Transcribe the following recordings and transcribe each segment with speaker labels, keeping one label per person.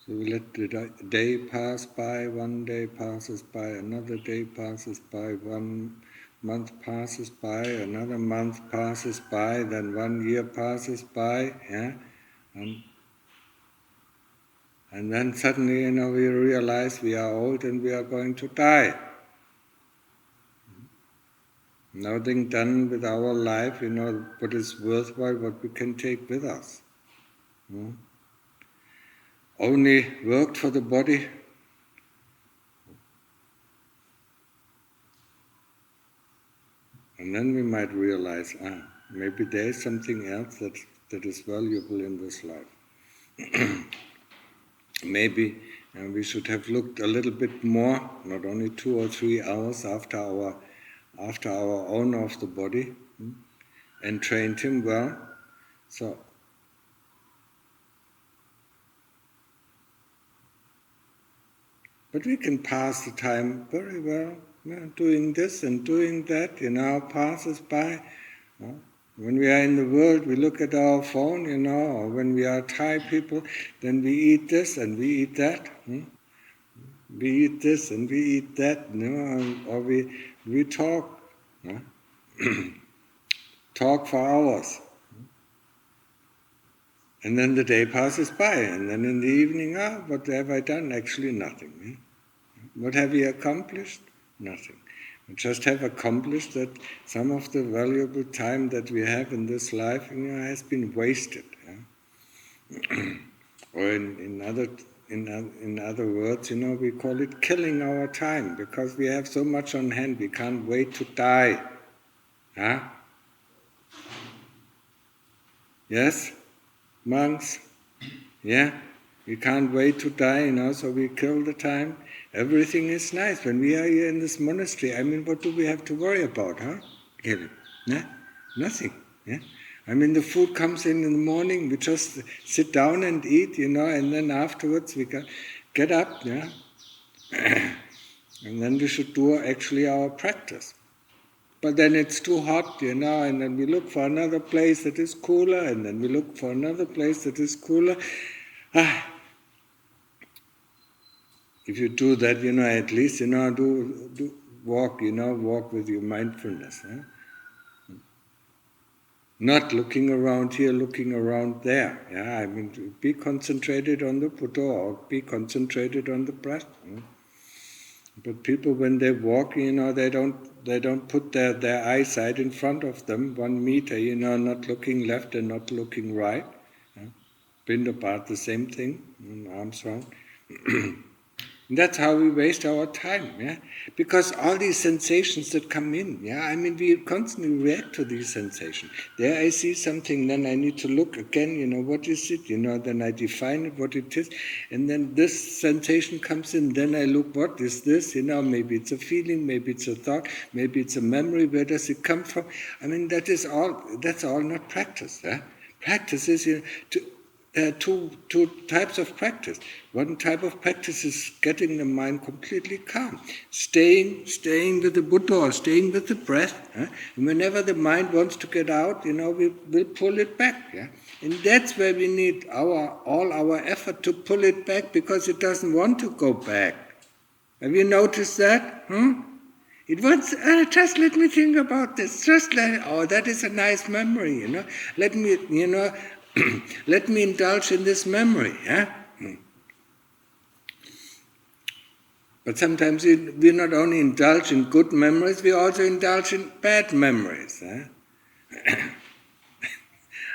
Speaker 1: So we let the day pass by, one day passes by, another day passes by, 1 month passes by, another month passes by, then 1 year passes by, yeah? And then suddenly, we realize we are old and we are going to die. Nothing done with our life, what is worthwhile, what we can take with us. Only worked for the body. And then we might realize, maybe there is something else that is valuable in this life. Maybe we should have looked a little bit more, not only 2 or 3 hours after our owner of the body, and trained him well. So, but we can pass the time very well, doing this and doing that, passes by. When we are in the world, we look at our phone, or when we are Thai people, then we eat this and we eat that. We eat this and we eat that, or we talk, talk for hours. And then the day passes by, and then in the evening, what have I done? Actually nothing. What have we accomplished? Nothing. We just have accomplished that some of the valuable time that we have in this life, has been wasted. Or in other words, we call it killing our time, because we have so much on hand, we can't wait to die. Yes, monks? Yeah, we can't wait to die, so we kill the time. Everything is nice. When we are here in this monastery, what do we have to worry about, Really? Yeah? Nothing. Yeah? The food comes in the morning, we just sit down and eat, and then afterwards we get up, yeah? And then we should do actually our practice. But then it's too hot, and then we look for another place that is cooler, and then we look for another place that is cooler. If you do that, at least, do walk, walk with your mindfulness. Not looking around here, looking around there. Yeah, be concentrated on the Buddha or be concentrated on the breath. But people, when they walk, they don't put their eyesight in front of them, 1 meter, not looking left and not looking right. Pindapata, the same thing, arms round. That's how we waste our time, because all these sensations that come in, we constantly react to these sensations. There I see something, then I need to look again, what is it, then I define it, what it is, and then this sensation comes in, then I look, what is this, maybe it's a feeling, maybe it's a thought, maybe it's a memory, where does it come from? That's all not practice. Practice is two types of practice. One type of practice is getting the mind completely calm, staying with the Buddha or staying with the breath. And whenever the mind wants to get out, we'll pull it back. And that's where we need all our effort to pull it back, because it doesn't want to go back. Have you noticed that? It wants, just let me think about this. That is a nice memory, Let me, let me indulge in this memory, But sometimes we not only indulge in good memories, we also indulge in bad memories,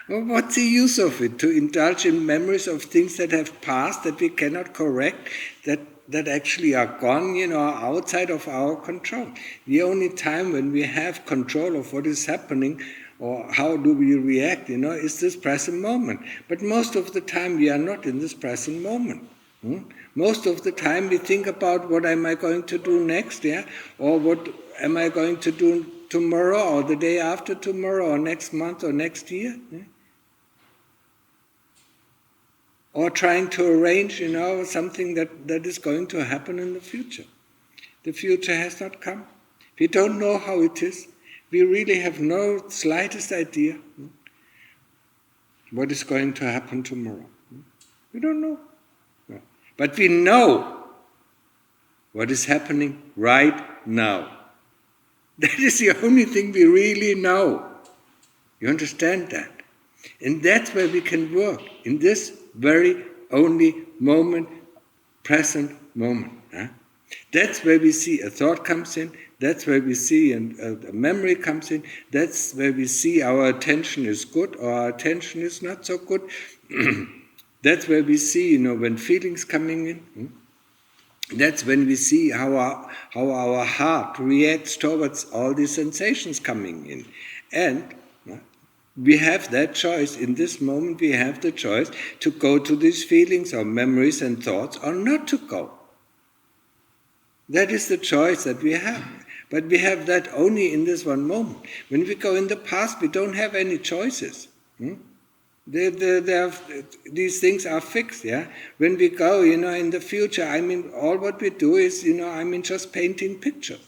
Speaker 1: Well, what's the use of it, to indulge in memories of things that have passed, that we cannot correct, that actually are gone, are outside of our control. The only time when we have control of what is happening, or how do we react, is this present moment. But most of the time we are not in this present moment. Most of the time we think about, what am I going to do next, or what am I going to do tomorrow, or the day after tomorrow, or next month, or next year. Or trying to arrange, something that is going to happen in the future. The future has not come. We don't know how it is. We really have no slightest idea what is going to happen tomorrow. We don't know. But we know what is happening right now. That is the only thing we really know. You understand that? And that's where we can work, in this very only moment, present moment. That's where we see a thought comes in, that's where we see a memory comes in, that's where we see our attention is good or our attention is not so good. That's where we see, when feelings coming in. That's when we see how our heart reacts towards all these sensations coming in. And we have that choice. In this moment we have the choice to go to these feelings or memories and thoughts or not to go. That is the choice that we have. But we have that only in this one moment. When we go in the past, we don't have any choices. These things are fixed. When we go, in the future, all what we do is, just painting pictures.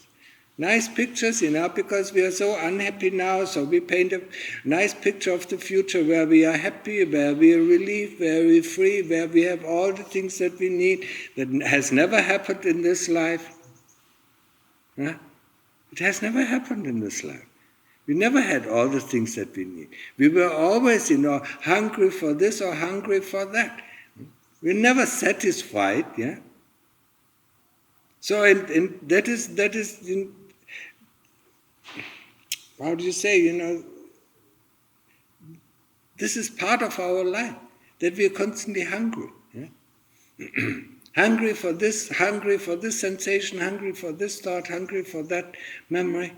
Speaker 1: Nice pictures, because we are so unhappy now, so we paint a nice picture of the future where we are happy, where we are relieved, where we are free, where we have all the things that we need, that has never happened in this life. It has never happened in this life. We never had all the things that we need. We were always, hungry for this or hungry for that. We're never satisfied, So, and that is, how do you say, this is part of our life, that we are constantly hungry. Hungry for this sensation, hungry for this thought, hungry for that memory.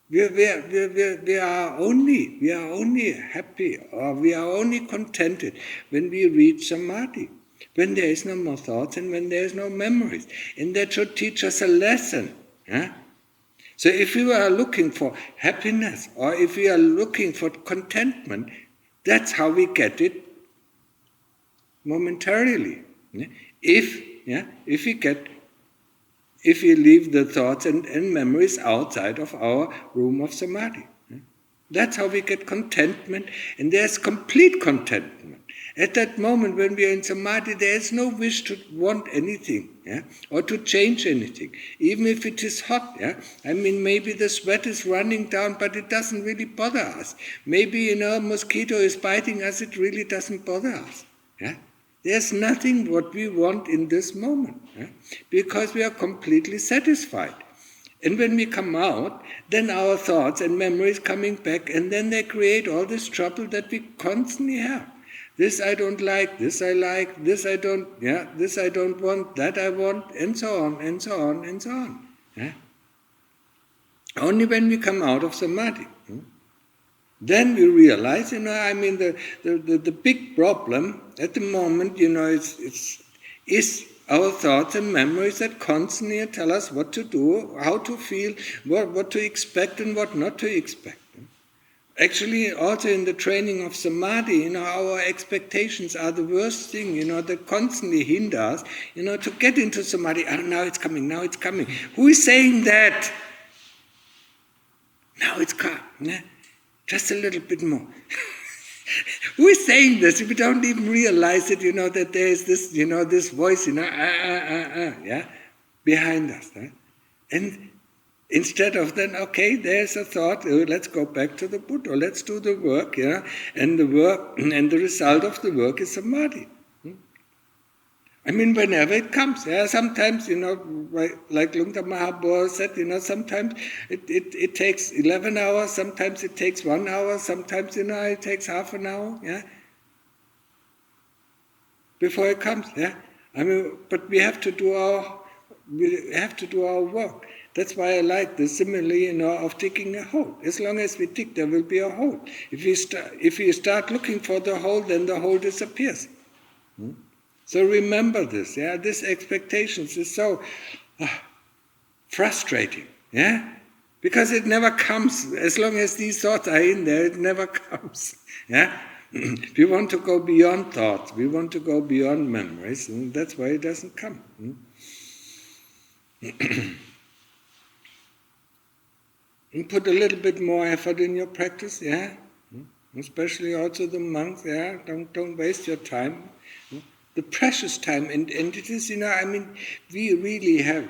Speaker 1: We are only happy, or we are only contented when we reach samadhi, when there is no more thoughts and when there is no memories. And that should teach us a lesson. So if we are looking for happiness, or if we are looking for contentment, that's how we get it momentarily. If we leave the thoughts and memories outside of our room of samadhi. That's how we get contentment, and there's complete contentment. At that moment when we are in samadhi, there is no wish to want anything, or to change anything, even if it is hot. Maybe the sweat is running down, but it doesn't really bother us. Maybe a mosquito is biting us, it really doesn't bother us. There's nothing what we want in this moment, because we are completely satisfied. And when we come out, then our thoughts and memories coming back, and then they create all this trouble that we constantly have. This I don't like, this I like, this I don't want, that I want, and so on, and so on, and so on. Only when we come out of samadhi, then we realize, the big problem at the moment, is our thoughts and memories that constantly tell us what to do, how to feel, what to expect and what not to expect. Actually, also in the training of samadhi, our expectations are the worst thing, that constantly hinder us, to get into samadhi. Oh, now it's coming, now it's coming. Who is saying that? Now it's coming. Just a little bit more. Who is saying this? We don't even realize it, that there is this, this voice, behind us. And instead of then, okay, there's a thought, let's go back to the Buddha, let's do the work, and the work, and the result of the work is samadhi. Whenever it comes, sometimes, like Lungta Mahabodhi said, sometimes it takes 11 hours, sometimes it takes 1 hour, sometimes, it takes half an hour, before it comes, but we have to do our work. That's why I like the simile, of digging a hole. As long as we dig, there will be a hole. If we start looking for the hole, then the hole disappears. So remember this, this expectations is so frustrating, because it never comes. As long as these thoughts are in there, it never comes, We want to go beyond thoughts, we want to go beyond memories, and that's why it doesn't come. And put a little bit more effort in your practice, especially also the monks, don't waste your time. the precious time, and it is, we really have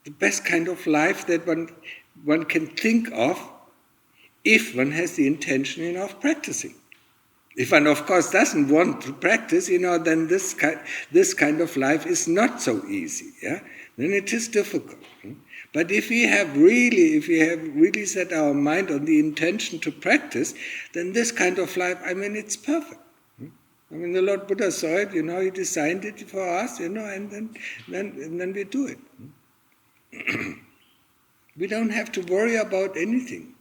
Speaker 1: the best kind of life that one can think of if one has the intention of practicing. If one, of course, doesn't want to practice, then this kind of life is not so easy. Yeah, then it is difficult. But if we have really set our mind on the intention to practice, then this kind of life, it's perfect. The Lord Buddha saw it. He designed it for us. And then we do it. We don't have to worry about anything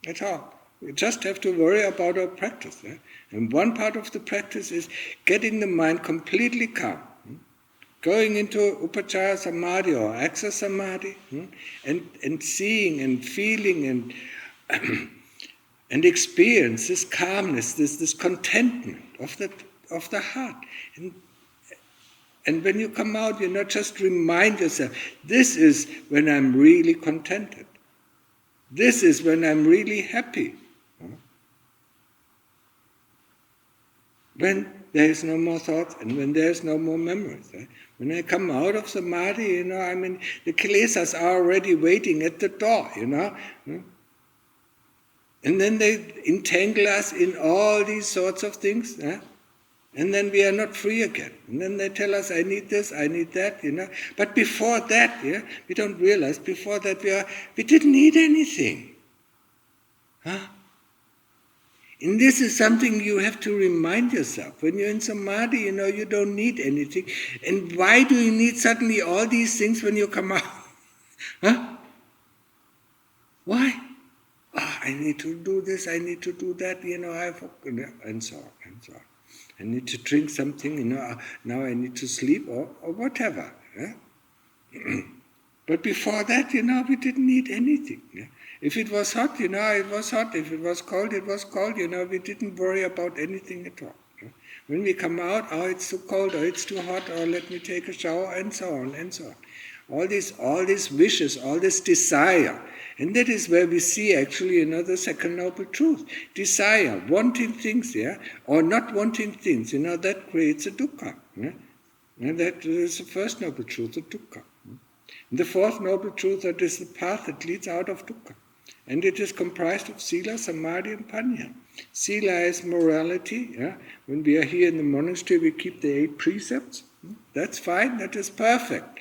Speaker 1: at all. We just have to worry about our practice. Yeah? And one part of the practice is getting the mind completely calm. Going into upachara samadhi or access samadhi, and seeing and feeling and experience this calmness, this contentment of the heart. And when you come out, just remind yourself, this is when I'm really contented. This is when I'm really happy. When there is no more thoughts and when there is no more memories. Right? When I come out of samadhi, the kilesas are already waiting at the door, And then they entangle us in all these sorts of things, and then we are not free again. And then they tell us, I need this, I need that, But before that, we don't realize, before that we didn't need anything. And this is something you have to remind yourself. When you're in samadhi, you don't need anything. And why do you need suddenly all these things when you come out? Why? I need to do this, I need to do that, and so on, and so on. I need to drink something, now I need to sleep or whatever. But before that, we didn't need anything. If it was hot, it was hot. If it was cold, it was cold. We didn't worry about anything at all. When we come out, it's too cold, or it's too hot, or let me take a shower, and so on, and so on. All these wishes, all this desire. And that is where we see actually the second noble truth. Desire, wanting things, or not wanting things, that creates a dukkha. And that is the first noble truth, the dukkha. And the fourth noble truth, that is the path that leads out of dukkha. And it is comprised of sila, samadhi, and panya. Sila is morality. When we are here in the monastery, we keep the 8 precepts. That's fine, that is perfect.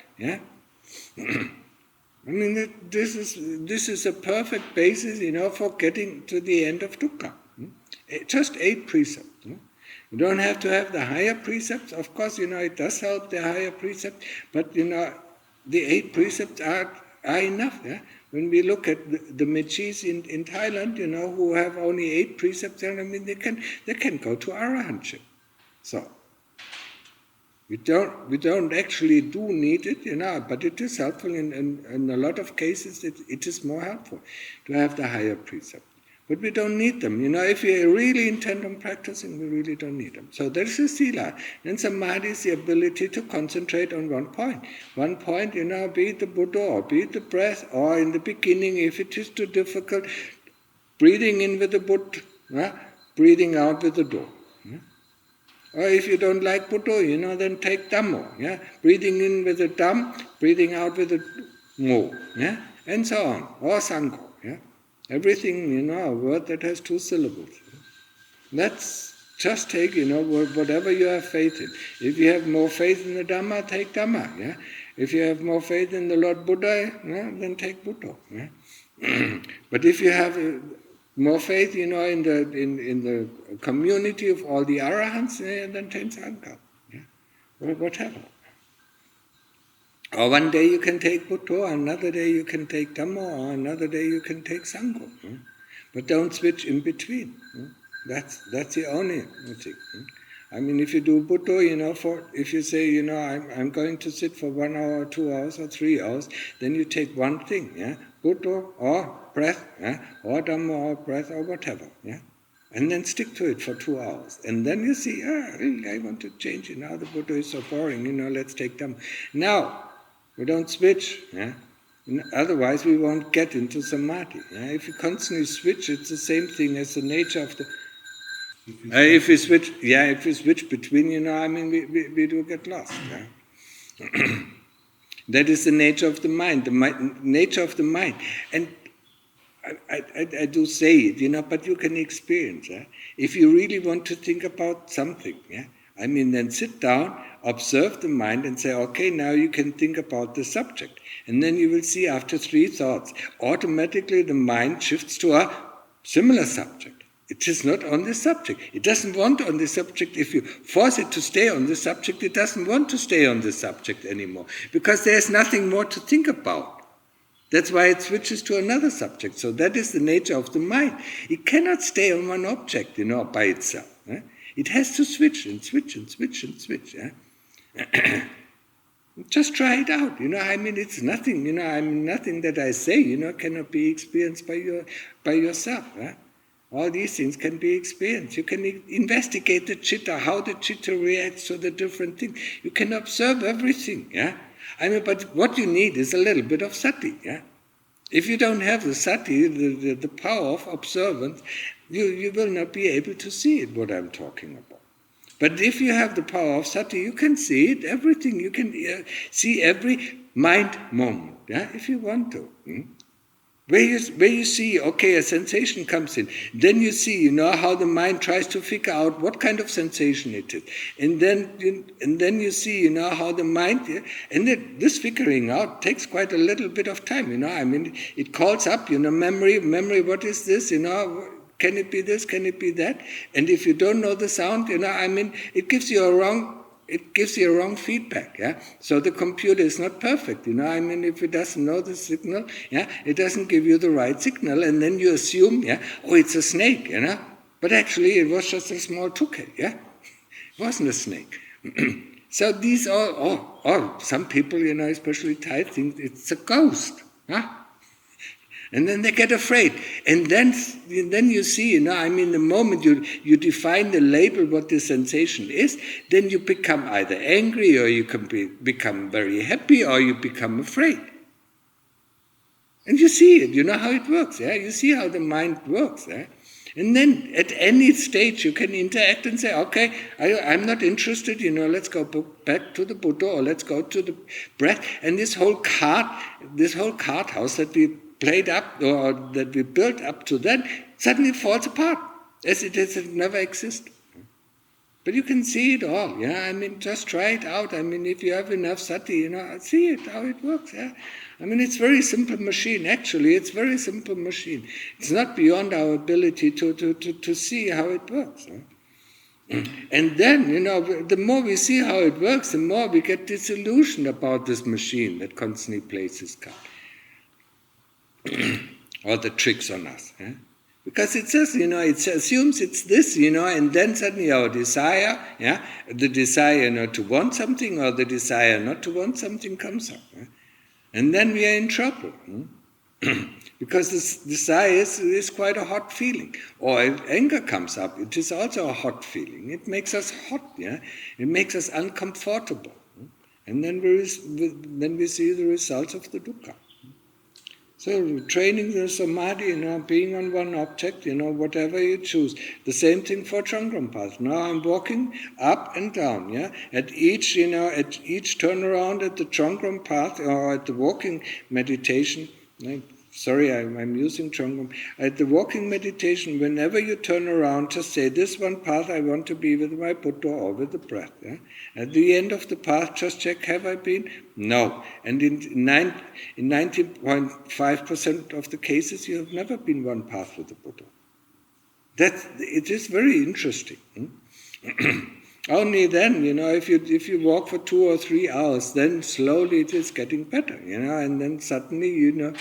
Speaker 1: This is a perfect basis, for getting to the end of dukkha. Just 8 precepts. You don't have to have the higher precepts. Of course, it does help the higher precepts, but the 8 precepts are enough. When we look at the Mechis in Thailand, who have only 8 precepts, they can go to arahantship. So we don't actually do need it, but it is helpful in a lot of cases. It is more helpful to have the higher precepts. But we don't need them. If we really intend on practicing, we really don't need them. So there's a sila. And samadhi is the ability to concentrate on one point. One point, be it the Buddha, or be it the breath, or in the beginning, if it is too difficult, breathing in with the Buddha, breathing out with the Do. Or if you don't like Buddha, then take Dhamma. Breathing in with the Dhamm, breathing out with the Mo. And so on. Or Sangho. Everything, a word that has 2 syllables. Let's just take, whatever you have faith in. If you have more faith in the Dhamma, take Dhamma. If you have more faith in the Lord Buddha, then take Buddha. But if you have more faith, in the community of all the arahants, then take Sangha. Whatever. Or one day you can take Buddha, another day you can take Dhamma, or another day you can take Sangha. But don't switch in between. That's the only thing. If you do Buddha, if you say, I'm going to sit for 1 hour, 2 hours, or 3 hours, then you take one thing, Buddha or breath, or Dhamma or breath or whatever, and then stick to it for 2 hours. And then you see, really, I want to change it. Now the Buddha is so boring, let's take Dhamma. Now, we don't switch. Otherwise, we won't get into samadhi. If you constantly switch, it's the same thing as the nature of the... If we switch between, we do get lost. Yeah? That is the nature of the mind, nature of the mind. And I do say it, but you can experience. If you really want to think about something, then sit down, observe the mind and say, okay, now you can think about the subject. And then you will see after 3 thoughts, automatically the mind shifts to a similar subject. It is not on the subject. It doesn't want on the subject. If you force it to stay on the subject, it doesn't want to stay on the subject anymore, because there's nothing more to think about. That's why it switches to another subject. So that is the nature of the mind. It cannot stay on one object, by itself. It has to switch and switch and switch and switch. Just try it out. It's nothing. Nothing that I say, cannot be experienced by yourself. All these things can be experienced. You can investigate the chitta, how the chitta reacts to the different things. You can observe everything. But what you need is a little bit of sati. If you don't have the sati, the power of observance, you will not be able to see it, what I'm talking about. But if you have the power of sati, you can see it, everything. You can see every mind moment, if you want to. Where you see, okay, a sensation comes in, then you see, how the mind tries to figure out what kind of sensation it is, and then you see, how the mind, and this figuring out takes quite a little bit of time, it calls up, memory, what is this, can it be this, can it be that, and if you don't know the sound, it gives you a wrong feedback, So the computer is not perfect, if it doesn't know the signal, it doesn't give you the right signal, and then you assume, oh, it's a snake, But actually it was just a small tukey, It wasn't a snake. So these all, some people, especially Thai, think it's a ghost, And then they get afraid. And then you see, the moment you define the label what the sensation is, then you become either angry, or you can become very happy, or you become afraid. And you see it, how it works, You see how the mind works, And then at any stage you can interact and say, okay, I'm not interested, let's go back to the Buddha, or let's go to the breath. And this whole cart house that we played up, or that we built up to then, suddenly falls apart, as it has never existed. But you can see it all, just try it out. If you have enough sati, see it, how it works, it's very simple machine, actually, it's very simple machine. It's not beyond our ability to see how it works. And then, the more we see how it works, the more we get disillusioned about this machine that constantly plays this card. Or the tricks on us. Because it says, it assumes it's this, and then suddenly our desire, the desire to want something, or the desire not to want something comes up. And then we are in trouble. Because this desire is quite a hot feeling. Or if anger comes up, it is also a hot feeling. It makes us hot, It makes us uncomfortable. And then we see the results of the dukkha. So training the samadhi, being on one object, whatever you choose. The same thing for Changram path. Now I'm walking up and down, At each, at each turnaround at the Changram path, or at the walking meditation, I'm using Changram. At the walking meditation, whenever you turn around, just say, this one path I want to be with my Buddha, or with the breath. At the end of the path, just check, have I been? No. And in 90.5% of the cases, you have never been one path with the Buddha. It is very interesting. Only then, if you walk for 2 or 3 hours, then slowly it is getting better, and then suddenly, you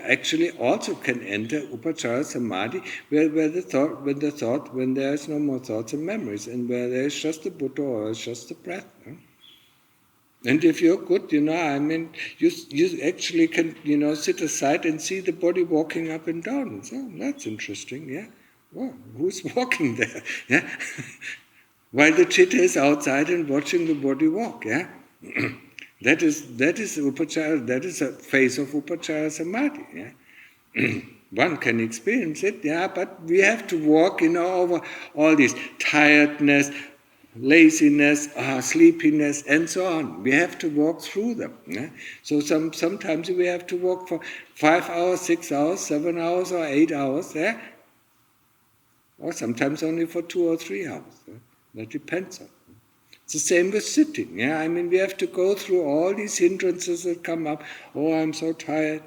Speaker 1: actually also can enter upachara samadhi, where when there is no more thoughts and memories, and where there is just the Buddha, or just the breath. And if you're good, you actually can, sit aside and see the body walking up and down. And so, that's interesting, Well, who's walking there? While the chitta is outside and watching the body walk, That is upachara, that is a phase of upachara samadhi, One can experience it, but we have to walk, over all this tiredness, laziness, sleepiness, and so on. We have to walk through them. So sometimes we have to walk for 5 hours, 6 hours, 7 hours, or 8 hours, or sometimes only for 2 or 3 hours. That depends on. It's the same with sitting. We have to go through all these hindrances that come up. Oh, I'm so tired.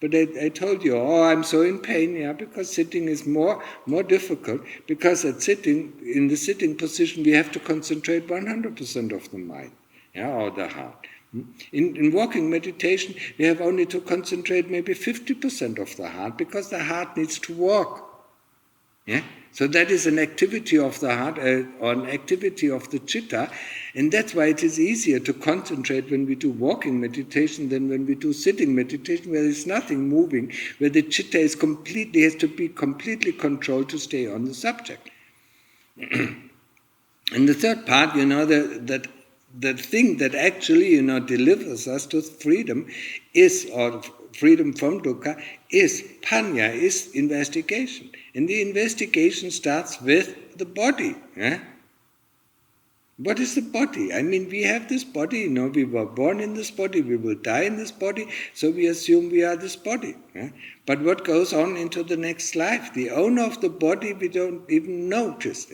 Speaker 1: But I told you, I'm so in pain, because sitting is more difficult, because in the sitting position, we have to concentrate 100% of the mind, or the heart. In walking meditation, we have only to concentrate maybe 50% of the heart, because the heart needs to walk. So that is an activity of the heart, or an activity of the chitta, and that's why it is easier to concentrate when we do walking meditation than when we do sitting meditation, where there's nothing moving, where the chitta has to be completely controlled to stay on the subject. And the third part, the thing that actually, delivers us to freedom or freedom from dukkha, is panya, is investigation. And the investigation starts with the body. What is the body? We have this body, we were born in this body, we will die in this body, so we assume we are this body. But what goes on into the next life? The owner of the body we don't even notice.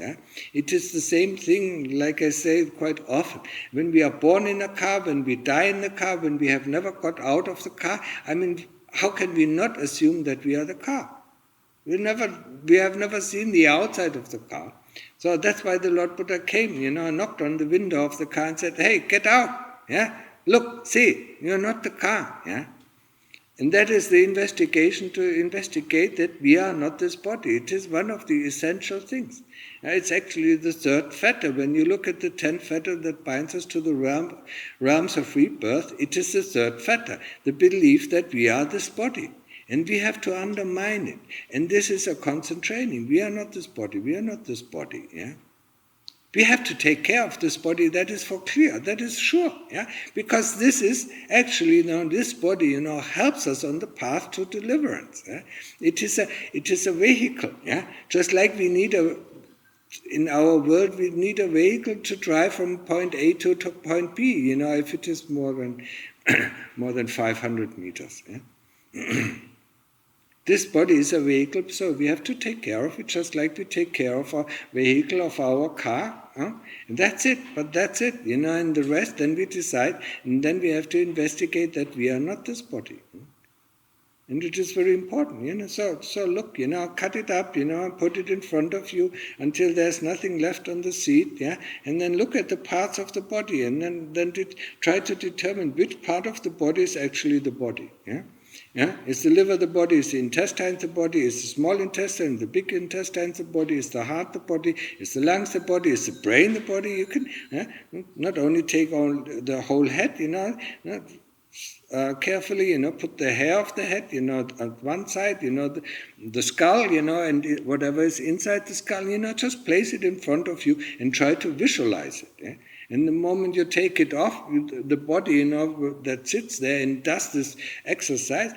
Speaker 1: It is the same thing, like I say quite often. When we are born in a car, when we die in the car, when we have never got out of the car, how can we not assume that we are the car? We have never seen the outside of the car. So that's why the Lord Buddha came, knocked on the window of the car and said, hey, get out. Look, see, you're not the car. And that is the investigation, to investigate that we are not this body. It is one of the essential things. It's actually the third fetter. When you look at the 10th fetter that binds us to the realms of rebirth, it is the third fetter, the belief that we are this body. And we have to undermine it. And this is a constant training. We are not this body. We are not this body. We have to take care of this body. That is for clear. That is sure. Because this is actually, this body, helps us on the path to deliverance. It is a vehicle. Just like we need in our world, we need a vehicle to drive from point A to point B. If it is more than 500 meters. This body is a vehicle, so we have to take care of it, just like we take care of our vehicle, of our car. And that's it, but that's it. And the rest, then we decide, and then we have to investigate that we are not this body. And it is very important, So look, cut it up, put it in front of you until there's nothing left on the seat, And then look at the parts of the body, and then try to determine which part of the body is actually the body, Is the liver the body? Is the intestine the body? Is the small intestine, the big intestine the body? Is the heart the body? Is the lungs the body? Is the brain the body? You can not only take on the whole head, carefully, put the hair of the head, on one side, the skull, and whatever is inside the skull, just place it in front of you and try to visualize it. And the moment you take it off, the body, that sits there and does this exercise,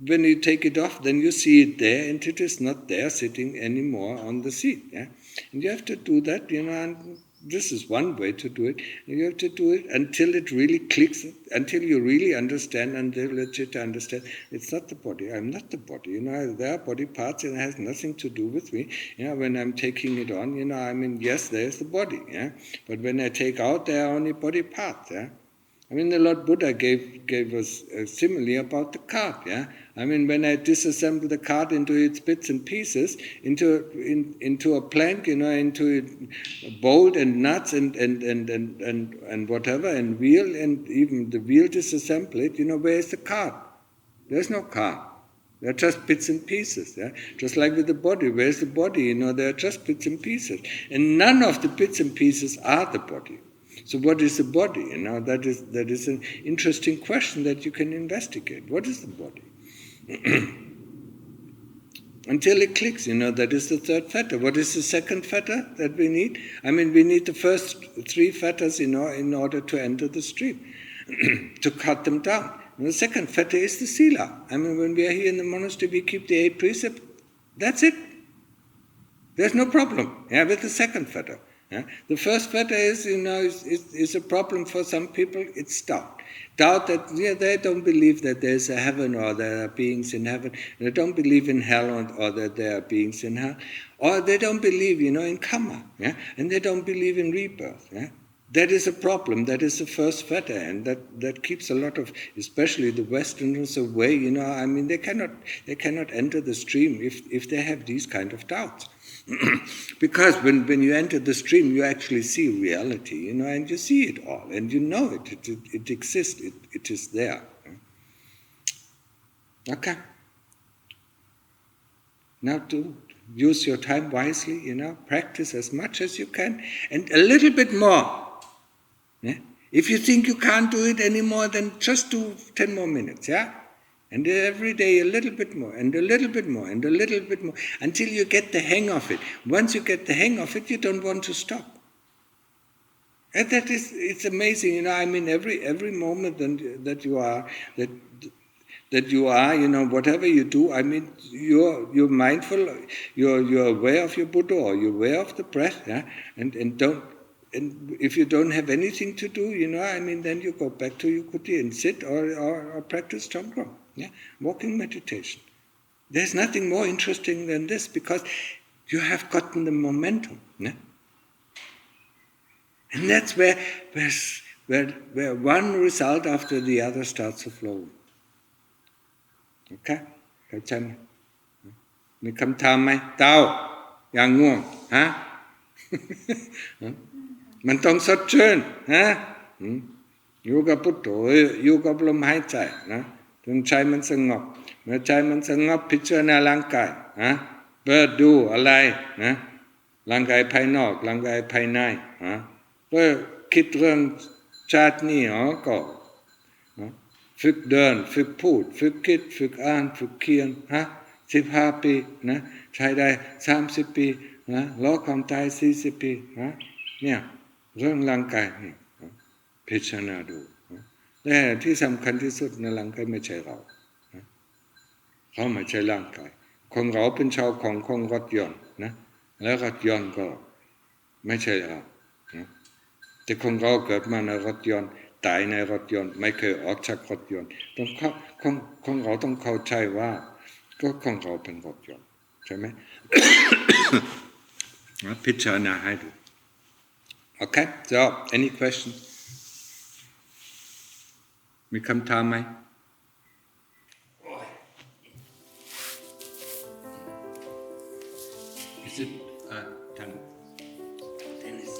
Speaker 1: when you take it off, then you see it there, and it is not there sitting anymore on the seat. And you have to do that, and this is one way to do it. And you have to do it until it really clicks, until you really understand, until you understand, it's not the body, I'm not the body. There are body parts, and it has nothing to do with me. When I'm taking it on, yes, there's the body. But when I take out, there are only body parts. The Lord Buddha gave us a simile about the cart. When I disassemble the cart into its bits and pieces, into a plank, into a bolt and nuts and whatever, and wheel, and even the wheel disassemble it, where is the cart? There's no cart. They're just bits and pieces. Just like with the body, where's the body? They're just bits and pieces. And none of the bits and pieces are the body. So what is the body? That is an interesting question that you can investigate. What is the body? Until it clicks, that is the third fetter. What is the second fetter that we need? We need the first three fetters, in order to enter the stream, to cut them down. And the second fetter is the sila. I mean, when we are here in the monastery, we keep the 8 precepts. That's it. There's no problem, with the second fetter. The first fetter is a problem for some people. It's doubt. Doubt that they don't believe that there's a heaven or there are beings in heaven. They don't believe in hell or that there are beings in hell. Or they don't believe, in karma. And they don't believe in rebirth. That is a problem. That is the first fetter, and that keeps a lot of, especially the Westerners, away. They cannot enter the stream if they have these kind of doubts. Because when you enter the stream, you actually see reality, and you see it all, and you know it. It exists. It is there. Okay. Now to use your time wisely. Practice as much as you can, and a little bit more. If you think you can't do it anymore, then just do 10 more minutes. And every day a little bit more, and a little bit more, and a little bit more, until you get the hang of it. Once you get the hang of it, you don't want to stop. And it's amazing, every moment that you are, whatever you do, you're mindful, you're aware of your Buddha, or you're aware of the breath, and if you don't have anything to do, then you go back to your kuti and sit or practice Chongkro, walking meditation. There's nothing more interesting than this, because you have gotten the momentum. And that's where one result after the other starts to flow. Okay? เข้าใจไหมมีคำถามไหมเต้าอย่างง่วงมันต้องสดชื่นอยู่กับพุทโธอยู่กับลมหายใจจนใจมันสงบเมื่อใจมันสงบพิจารณาร่างกายเปิดดูอะไรร่างกายภายนอกร่างกายภายในก็คิดเรื่องชาตินี้ก็ฝึกเดินฝึกพูดฝึกคิดฝึกอ่านฝึกเขียน15 ปีใช้ได้30 ปีรอความตาย40 ปีเนี่ยเรื่องร่างกายนี่พิจารณาดูแต่ที่สำคัญที่สุดในร่างกายไม่ใช่เราเขาไม่ใช่ร่างกายของเราเป็นชาวของรถยนต์แล้วรถยนต์ก็ไม่ใช่เราแต่ของเราเกิดมาในรถยนต์ตายในรถยนต์ไม่เคยออกจากรถยนต์ของเราต้องเข้าใจว่าก็ของเราเป็นรถยนต์ใช่ไหม พิจารณาให้ดู Okay, so any questions? มีคำถามไหม Is it tennis?